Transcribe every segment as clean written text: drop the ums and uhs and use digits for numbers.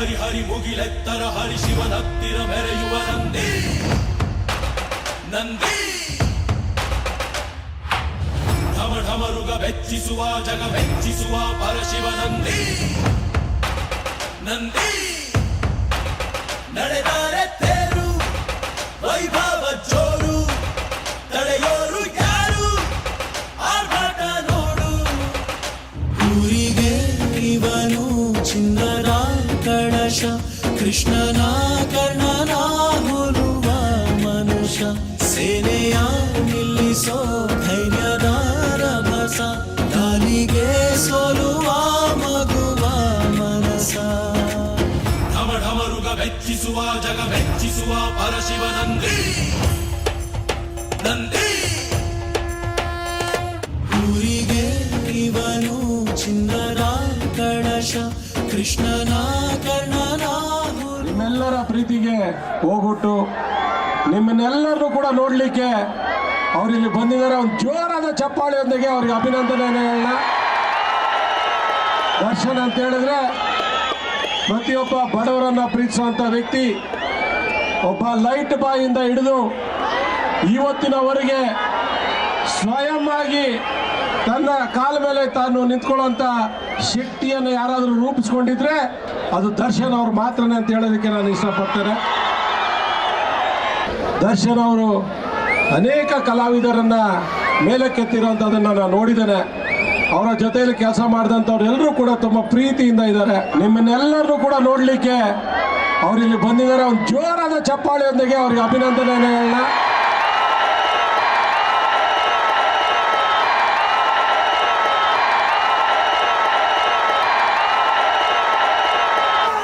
ಹರಿ ಹರಿ ಮುಗಿಲೆತ್ತರ ಹರಿ ಶಿವನತ್ತಿರ ಮೆರೆಯುವ ನಂದಿ ನಂದಿ ಢಮ ಢಮರುಗ ಬೆಚ್ಚಿಸುವ ಜಗ ಬೆಚ್ಚಿಸುವ ಪರಶಿವ ನಂದಿ ನಂದಿ ನಡೆದಾರೆ ತೇರು ವೈಭವ ಜೋರು ತಡೆಯೋರು ಯಾರು ಆರ್ಭಟ ನೋಡು ಊರಿಗೆ ಇವನು ಚಿನ್ನದ ಕಳಶ ಕೃಷ್ಣನ ಕರ್ಣನ ಹೋಲುವ ಮನುಷ್ಯ ಸೇನೆಯ ನಿಲ್ಲಿಸೋ ಧೈರ್ಯದ ರಭಸ ದಾನಿಗೆ ಸೋಲುವ ಮಗುವ ಮನಸ ಢಮ ಢಮರುಗ ಬೆಚ್ಚಿಸುವ ಜಗ ಬೆಚ್ಚಿಸುವ ಪರಶಿವ ನಂದಿ ನಂದಿ ಊರಿಗೆ ಇವನು ಚಿನ್ನದ ಕಳಶ ಕೃಷ್ಣನ ಕರ್ಣನ ನಿಮ್ಮೆಲ್ಲರ ಪ್ರೀತಿಗೆ ಹೋಗ್ಬಿಟ್ಟು ನಿಮ್ಮನ್ನೆಲ್ಲರೂ ಕೂಡ ನೋಡ್ಲಿಕ್ಕೆ ಅವರಿಲ್ಲಿ ಬಂದಿದ್ದಾರೆ. ಒಂದು ಜೋರಾದ ಚಪ್ಪಾಳೆಯೊಂದಿಗೆ ಅವ್ರಿಗೆ ಅಭಿನಂದನೆಗಳನ್ನ. ದರ್ಶನ್ ಅಂತ ಹೇಳಿದ್ರೆ ಪ್ರತಿಯೊಬ್ಬ ಬಡವರನ್ನ ಪ್ರೀತಿಸುವಂತ ವ್ಯಕ್ತಿ. ಒಬ್ಬ ಲೈಟ್ ಬಾಯ್ ಇಂದ ಹಿಡಿದು ಇವತ್ತಿನವರೆಗೆ ಸ್ವಯಂ ಆಗಿ ತನ್ನ ಕಾಲ ಮೇಲೆ ತಾನು ನಿಂತ್ಕೊಳ್ಳುವಂತ ಶಕ್ತಿಯನ್ನು ಯಾರಾದರೂ ರೂಪಿಸ್ಕೊಂಡಿದ್ರೆ ಅದು ದರ್ಶನ್ ಅವ್ರು ಮಾತ್ರನೇ ಅಂತ ಹೇಳೋದಕ್ಕೆ ನಾನು ಇಷ್ಟಪಡ್ತೇನೆ. ದರ್ಶನ್ ಅವರು ಅನೇಕ ಕಲಾವಿದರನ್ನ ಮೇಲಕ್ಕೆತ್ತಿರುವಂಥದ್ದನ್ನು ನಾನು ನೋಡಿದ್ದೇನೆ. ಅವರ ಜೊತೆಯಲ್ಲಿ ಕೆಲಸ ಮಾಡಿದಂಥವ್ರು ಎಲ್ಲರೂ ಕೂಡ ತುಂಬ ಪ್ರೀತಿಯಿಂದ ಇದ್ದಾರೆ. ನಿಮ್ಮನ್ನೆಲ್ಲರೂ ಕೂಡ ನೋಡಲಿಕ್ಕೆ ಅವರಿಲ್ಲಿ ಬಂದಿದ್ದಾರೆ. ಒಂದು ಜೋರಾದ ಚಪ್ಪಾಳೆಯೊಂದಿಗೆ ಅವ್ರಿಗೆ ಅಭಿನಂದನೆಗಳನ್ನ.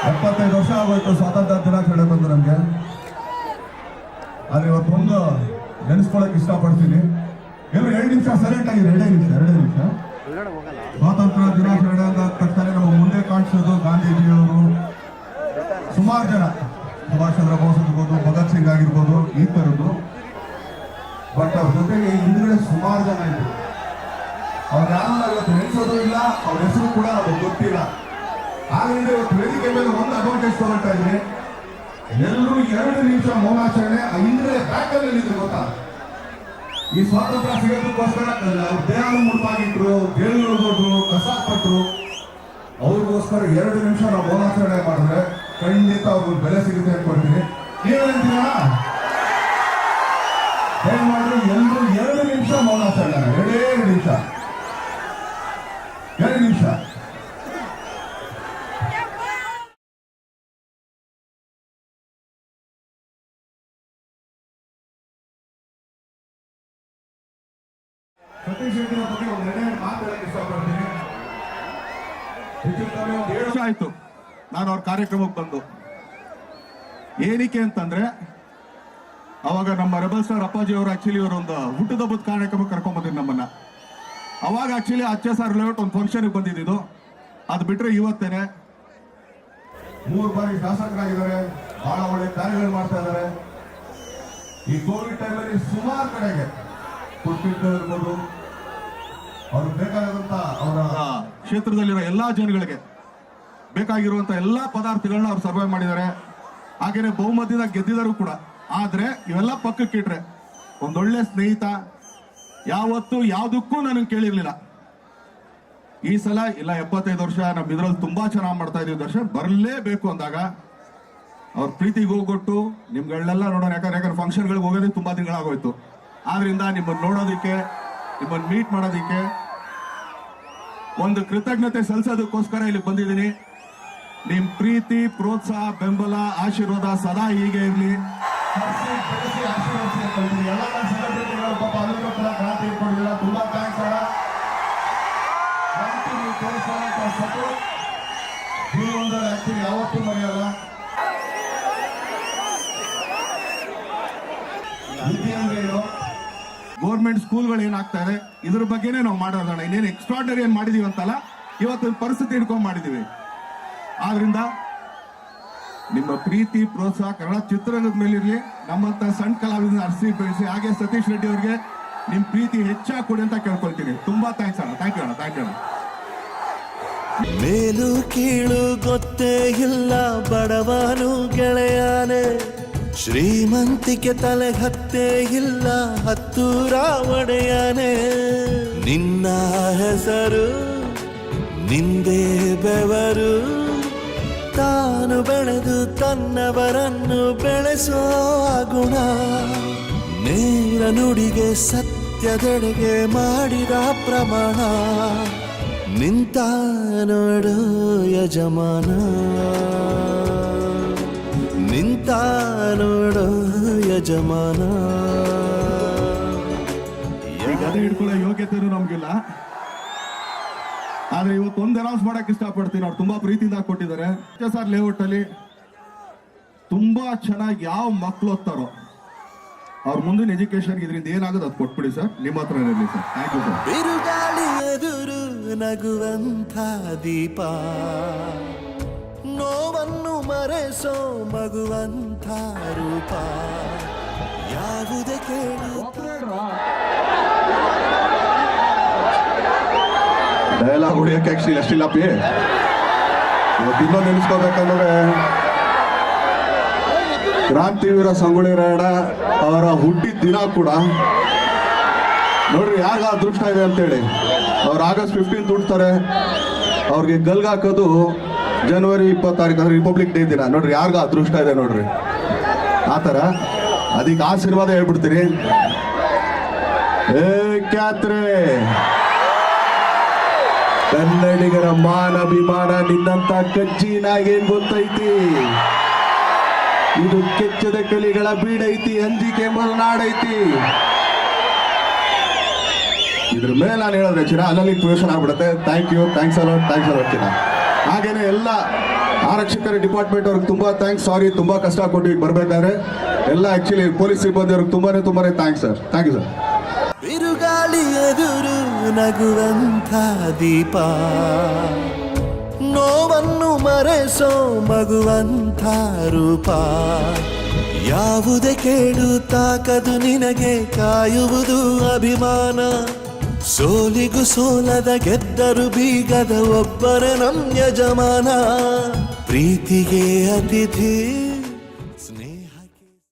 ಎಪ್ಪತ್ತೈದು ವರ್ಷ ಆಗೋಯ್ತು ಸ್ವಾತಂತ್ರ್ಯ ದಿನಾಚರಣೆ ಬಂದು ನಮಗೆ. ಆದರೆ ಇವತ್ತೊಂದು ನೆನೆಸ್ಕೊಳ್ಳೋಕೆ ಇಷ್ಟಪಡ್ತೀನಿ. ಎಲ್ಲರೂ 2 ನಿಮಿಷ ಸೈಲೆಂಟ್ ಆಗಿದೆ. 2 ನಿಮಿಷ. ಸ್ವಾತಂತ್ರ್ಯ ದಿನಾಚರಣೆ ಅಂದ ತಕ್ಷಣ ನಮ್ಮ ಮುಂದೆ ಕಾಣಿಸೋದು ಗಾಂಧೀಜಿಯವರು, ಸುಮಾರು ಜನ, ಸುಭಾಷ್ ಚಂದ್ರ ಬೋಸ್ ಆಗಿರ್ಬೋದು, ಭಗತ್ ಸಿಂಗ್ ಆಗಿರ್ಬೋದು, ಈ ಥರದ್ದು. ಬಟ್ ಅವ್ರ ಜೊತೆಗೆ ಹಿಂದ್ಗಡೆ ಸುಮಾರು ಜನ ಇದ್ರು. ಅವ್ರು ಯಾರನ್ನ ಇವತ್ತು ನೆನೆಸೋದು ಇಲ್ಲ, ಅವ್ರ ಹೆಸರು ಕೂಡ ನಮಗೆ ಗೊತ್ತಿಲ್ಲ. ಆದ್ರಿಂದ ಇವತ್ತು ವೇದಿಕೆ ಮೇಲೆ ಒಂದು ಅಡ್ವಾಂಟೇಜ್ ತಗೊಳ್ತಾ ಇದ್ರಿ. ಎಲ್ಲರೂ 2 ನಿಮಿಷ ಮೌನಾಚರಣೆ ಹಿಂದ್ಗಡೆ ಬ್ಯಾಕಲ್ಲಿ ಇದ್ರು ಗೊತ್ತಾ. ಈ ಸ್ವಾತಂತ್ರ್ಯ ಸಿಗೋದಕ್ಕೋಸ್ಕರ ದೇಹಾನು ಮುಡುಪಾಗಿಟ್ರು, ಜೈಲುಗಳು ಹೋದ್ರು, ಕಸ ಪಟ್ಟರು. ಅವ್ರಿಗೋಸ್ಕರ 2 ನಿಮಿಷ ನಾವು ಮೌನಾಚರಣೆ ಮಾಡಿದ್ರೆ ಖಂಡಿತ ಅವ್ರಿಗೆ ಬೆಲೆ ಸಿಗುತ್ತೆ ಅನ್ಕೊಳ್ತೀನಿ. ನೀವೇನಂತೀರಾ? ದಯಮಾಡಿ ಎಲ್ಲರೂ 2 ನಿಮಿಷ ಮೌನಾಚರಣೆ. 2 ನಿಮಿಷ. ಸತೀಶ್ ಶೆಟ್ಟಿನ ಬಗ್ಗೆ ಒಂದು 2 ಮಾತಾಡಕ್ಕೆ ಇಷ್ಟಪಡ್ತೀನಿ. ಹೆಚ್ಚು ಕಮ್ಮಿ ಒಂದು 7 ವರ್ಷ ಆಯ್ತು ನಾನು ಅವ್ರ ಕಾರ್ಯಕ್ರಮಕ್ಕೆ ಬಂದು. ಏನಕ್ಕೆ ಅಂತಂದ್ರೆ ಅವಾಗ ನಮ್ಮ ರೆಬಲ್ ಸ್ಟಾರ್ ಅಪ್ಪಾಜಿ ಅವರು ಆಕ್ಚುಲಿ ಅವರೊಂದು ಹುಟ್ಟುಹಬ್ಬದ ಕಾರ್ಯಕ್ರಮಕ್ಕೆ ಕರ್ಕೊಂಡ್ ಬಂದಿದ್ದು ನಮ್ಮನ್ನ. ಅವಾಗ ಆಕ್ಚುಲಿ HSR ಲೇಔಟ್ ಒಂದು ಫಂಕ್ಷನ್ಗೆ ಬಂದಿದ್ದು. ಅದು ಬಿಟ್ರೆ ಇವತ್ತೇನೆ 3 ಬಾರಿ ಶಾಸಕರಾಗಿದ್ದಾರೆ, ಬಹಳ ಒಳ್ಳೆ ಕಾರ್ಯಗಳು ಮಾಡ್ತಾ ಇದ್ದಾರೆ. ಈ ಕೋವಿಡ್ ಟೈಮಲ್ಲಿ ಸುಮಾರು ಕಡೆಗೆ ಕೊಟ್ಟಿರ್ಬೋದು. ಅವ್ರಿಗೆ ಬೇಕಾದಂತ ಅವರ ಕ್ಷೇತ್ರದಲ್ಲಿರೋ ಎಲ್ಲಾ ಜನಗಳಿಗೆ ಬೇಕಾಗಿರುವಂತ ಎಲ್ಲಾ ಪದಾರ್ಥಗಳನ್ನ ಅವ್ರು ಸರ್ವೈವ್ ಮಾಡಿದ್ದಾರೆ. ಹಾಗೇನೆ ಬಹುಮತದಿಂದ ಗೆದ್ದಿದ್ದಾರೆ ಕೂಡ. ಆದ್ರೆ ಇವೆಲ್ಲ ಪಕ್ಕಕ್ಕೆ ಇಟ್ರೆ ಒಂದೊಳ್ಳೆ ಸ್ನೇಹಿತ, ಯಾವತ್ತೂ ಯಾವುದಕ್ಕೂ ನನಗೆ ಕೇಳಿರ್ಲಿಲ್ಲ. ಈ ಸಲ ಇಲ್ಲ 75 ವರ್ಷ ನಮ್ಮ ಇದ್ರಲ್ಲಿ ತುಂಬಾ ಚೆನ್ನಾಗಿ ಮಾಡ್ತಾ ಇದೀವಿ ದರ್ಶನ್, ಬರಲೇಬೇಕು ಅಂದಾಗ ಅವ್ರ ಪ್ರೀತಿಗೆ ಹೋಗ್ಬಿಟ್ಟು ನಿಮ್ಗಳನ್ನೆಲ್ಲ ನೋಡೋಣ. ಯಾಕಂದ್ರೆ ಫಂಕ್ಷನ್ಗಳಿಗೆ ಹೋಗೋದೇ ತುಂಬಾ ದಿನಗಳಾಗೋಯ್ತು. ಆದ್ರಿಂದ ನಿಮ್ಮನ್ನು ನೋಡೋದಿಕ್ಕೆ, ನಿಮ್ಮನ್ನು ಮೀಟ್ ಮಾಡೋದಿಕ್ಕೆ, ಒಂದು ಕೃತಜ್ಞತೆ ಸಲ್ಲಿಸೋದಕ್ಕೋಸ್ಕರ ಇಲ್ಲಿ ಬಂದಿದ್ದೀನಿ. ನಿಮ್ ಪ್ರೀತಿ, ಪ್ರೋತ್ಸಾಹ, ಬೆಂಬಲ, ಆಶೀರ್ವಾದ ಸದಾ ಹೀಗೆ ಇರಲಿ. ತುಂಬಾ ಥ್ಯಾಂಕ್ಸ್ ಅಣ್ಣ. ಜೀವನದಲ್ಲಿ ಯಾವತ್ತೂ ಮರೆಯಲ್ಲ. ಗೌರ್ಮೆಂಟ್ ಸ್ಕೂಲ್ಗಳು ಏನಾಗ್ತಾ ಇದೆ ಇದ್ರ ಬಗ್ಗೆನೇ ನಾವು ಮಾಡೋಣ. ಇನ್ನೇನು ಎಕ್ಸ್ಟ್ರಾರ್ಡನರಿ ಏನ್ ಮಾಡಿದೀವಿ ಅಂತಲ್ಲ, ಇವತ್ತು ಪರಿಸ್ಥಿತಿ ಹಿಡ್ಕೊಂಡ್ ಮಾಡಿದೀವಿ. ಆದ್ರಿಂದ ನಿಮ್ಮ ಪ್ರೀತಿ, ಪ್ರೋತ್ಸಾಹ ಕನ್ನಡ ಚಿತ್ರರಂಗದ ಮೇಲಿರ್ಲಿ. ನಮ್ಮಂತ ಸಣ್ಣ ಕಲಾವಿದನ ಅರ್ಸಿ ಬೆಳೆಸಿ, ಹಾಗೆ ಸತೀಶ್ ರೆಡ್ಡಿ ಅವರಿಗೆ ನಿಮ್ ಪ್ರೀತಿ ಹೆಚ್ಚಾಗಿ ಕೊಡಿ ಅಂತ ಕೇಳ್ಕೊಳ್ತೀನಿ. ತುಂಬಾ ಥ್ಯಾಂಕ್ಸ್ ಅಣ್ಣ. ಥ್ಯಾಂಕ್ ಯು ಅಣ್ಣ. ಮೇಲು ಕೀಳು ಗೊತ್ತೇ ಇಲ್ಲ ಬಡವನು ಗೆಳೆಯಾನೆ, ಶ್ರೀಮಂತಿಕೆ ತಲೆ ಹತ್ತೇ ಇಲ್ಲ ಹತ್ತೂರ ಒಡೆಯಾನೆ. ನಿನ್ನ ಹೆಸರು ನಿಂದೇ ಬೆವರು, ತಾನು ಬೆಳೆದು ತನ್ನವರನ್ನು ಬೆಳೆಸೋ ಗುಣ. ನೇರ ನುಡಿಗೆ ಸತ್ಯದೆಡೆಗೆ ಮಾಡಿದ ಪ್ರಮಾಣ. ನಿಂತ ನೋಡು ಯಜಮಾನ, ನಿಂತ ನೋಡು ಯಜಮಾನ. ಈ ಗದೆ ಹಿಡ್ಕೊಳ್ಳೋ ಯೋಗ್ಯತೆನೂ ನಮ್ಗಿಲ್ಲ. ಆದ್ರೆ ಇವತ್ತು ಒಂದು ಅನೌನ್ಸ್ ಮಾಡಕ್ ಇಷ್ಟಪಡ್ತೀನಿ. ಅವ್ರು ತುಂಬಾ ಪ್ರೀತಿಯಿಂದ ಕೊಟ್ಟಿದ್ದಾರೆ. ಸರ್ ಲೇಔಟ್ ಅಲ್ಲಿ ತುಂಬಾ ಚೆನ್ನಾಗಿ ಯಾವ ಮಕ್ಕಳು ಓದ್ತಾರೋ ಅವ್ರ ಮುಂದಿನ ಎಜುಕೇಶನ್ ಇದರಿಂದ ಏನಾಗೋದು ಅದು ಕೊಟ್ಬಿಡಿ ಸರ್. ನಿಮ್ಮ ಹತ್ರ ಇರಲಿ ಸರ್. Thank you sir. ಬಿರುಗಾಳಿ ಎದುರು ನಗುವಂಥ ದೀಪ, ನೋವನ್ನು ಮರೆಸೋ ಮಗುವಂಥ ರೂಪ. ಯಾವುದೇ ಕೇಳಿ ಡೈಲಾಗ್ ಹೊಡಿಯಕ್ಕೆ ಆಕ್ಚುಲಿ ಅಷ್ಟಿಲ್ಲಪ್ಪಿ. ಇವತ್ತು ಇನ್ನೊಂದು ನೆನೆಸ್ಕೋಬೇಕಂದ್ರೆ ಕ್ರಾಂತಿವೀರ ಸಂಗೊಳ್ಳಿ ರಾಯಣ್ಣ ಅವರ ಹುಟ್ಟಿದ ದಿನ ಕೂಡ ನೋಡ್ರಿ ಯಾರಿಗ ಅದೃಷ್ಟ ಇದೆ ಅಂತೇಳಿ. ಅವ್ರು August 15 ಹುಡ್ತಾರೆ, ಅವ್ರಿಗೆ ಗಲ್ಗೆ ಹಾಕೋದು January 20 ಅಂದ್ರೆ ರಿಪಬ್ಲಿಕ್ ಡೇ ದಿನ. ನೋಡ್ರಿ ಯಾರಿಗ ಅದೃಷ್ಟ ಇದೆ ನೋಡ್ರಿ. ಆ ಥರ ಅದಕ್ಕೆ ಆಶೀರ್ವಾದ ಹೇಳ್ಬಿಡ್ತೀನಿ. ಕ್ಯಾತ್ರೆ ಕನ್ನಡಿಗರ ಮಾನಭಿಮಾನ ನಿನ್ನಂತ ಕಜ್ಜಿನಾಗೇನ್ ಗೊತ್ತೈತಿ. ಇದು ಕೆಚ್ಚದ ಕಲಿಗಳ ಬೀಡೈತಿ, ಅಂಜಿಕೆ ಮಲೆನಾಡೈತಿ. ಇದ್ರ ಮೇಲೆ ನಾನು ಹೇಳಿದ್ರೆ ಚಿರ ಅಲ್ಲಲ್ಲಿ ಕ್ವೆಶನ್ ಆಗ್ಬಿಡುತ್ತೆ. Thanks a lot Chira. ಹಾಗೇನೆ ಎಲ್ಲ ಆರಕ್ಷಕರ ಡಿಪಾರ್ಟ್ಮೆಂಟ್ ಅವ್ರಿಗೆ ತುಂಬಾ ಥ್ಯಾಂಕ್ಸ್. ಸಾರಿ ತುಂಬಾ ಕಷ್ಟ ಕೊಟ್ಟು ಈಗ ಬರ್ಬೇಕಾದ್ರೆ ಎಲ್ಲ ಆಕ್ಚುಲಿ ಪೊಲೀಸ್ ಸಿಬ್ಬಂದಿ ಅವ್ರಿಗೆ ತುಂಬಾನೇ thanks sir. Thank you sir. ಬಿರುಗಾಳಿ ಎದುರು ನಗುವಂಥ ದೀಪ, ನೋವನ್ನು ಮರೆಸೋ ಮಗುವಂಥ ರೂಪ. ಯಾವುದೇ ಕೇಳು ತಾಕದು ನಿನಗೆ ಕಾಯುವುದು ಅಭಿಮಾನ. ಸೋಲಿಗೂ ಸೋಲದ ಗೆದ್ದರು ಬೀಗದ ಒಬ್ಬರ ನಮ್ ಯಜಮಾನ. ಪ್ರೀತಿಗೆ ಅತಿಥಿ